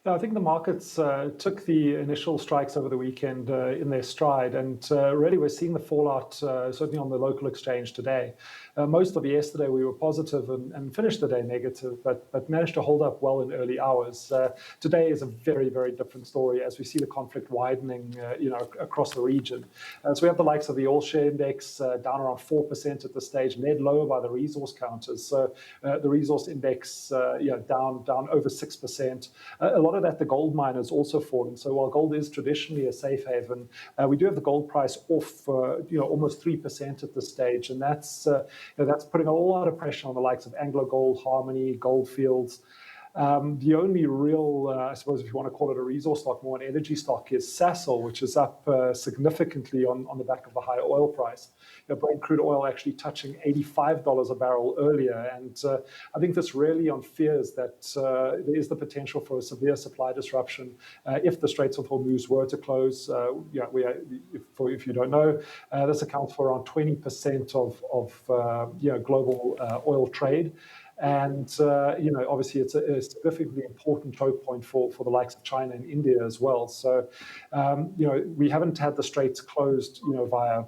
I think the markets took the initial strikes over the weekend in their stride, and really we're seeing the fallout certainly on the local exchange today. Most of yesterday we were positive and finished the day negative, but managed to hold up well in early hours. Today is a very, very different story as we see the conflict widening across the region. So we have the likes of the oil share index down around 4% at this stage, led lower by the resource counters. So the resource index down over 6%. A lot of that, the gold miners also fallen. So while gold is traditionally a safe haven, we do have the gold price off, almost 3% at this stage, and that's putting a lot of pressure on the likes of Anglo Gold, Harmony, Goldfields. The only real, I suppose, if you want to call it a resource stock, more an energy stock, is Sasol, which is up significantly on the back of the high oil price. Brent crude oil actually touching $85 a barrel earlier, and I think this really on fears that there is the potential for a severe supply disruption if the Straits of Hormuz were to close. If you don't know, this accounts for around 20% of global oil trade. And, obviously it's a significantly important choke point for the likes of China and India as well. So, we haven't had the straits closed, via,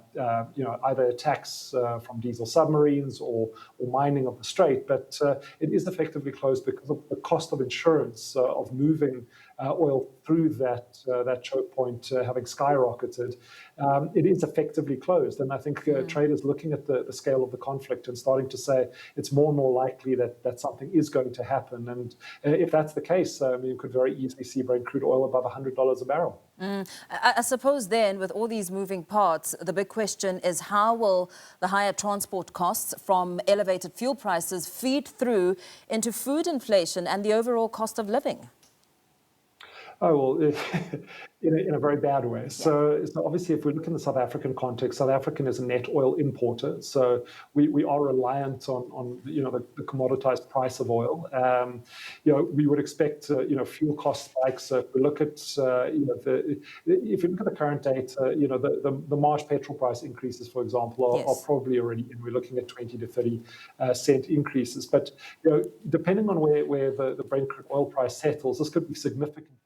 either attacks from diesel submarines or mining of the strait, but it is effectively closed because of the cost of insurance of moving oil through that choke point having skyrocketed. It is effectively closed, and I think traders looking at the scale of the conflict and starting to say it's more and more likely that something is going to happen. And if that's the case, you could very easily see Brent crude oil above $100 a barrel. I suppose then, with all these moving parts, the big question is how will the higher transport costs from elevated fuel prices feed through into food inflation and the overall cost of living? Oh, well, in a very bad way. So obviously, if we look in the South African context, South Africa is a net oil importer. So we are reliant on the commoditized price of oil. We would expect fuel cost spikes. If we look at if you look at the current data, the March petrol price increases, for example, are probably already in. We're looking at 20 to 30 cent increases. But depending on where the Brent crude oil price settles, this could be significantly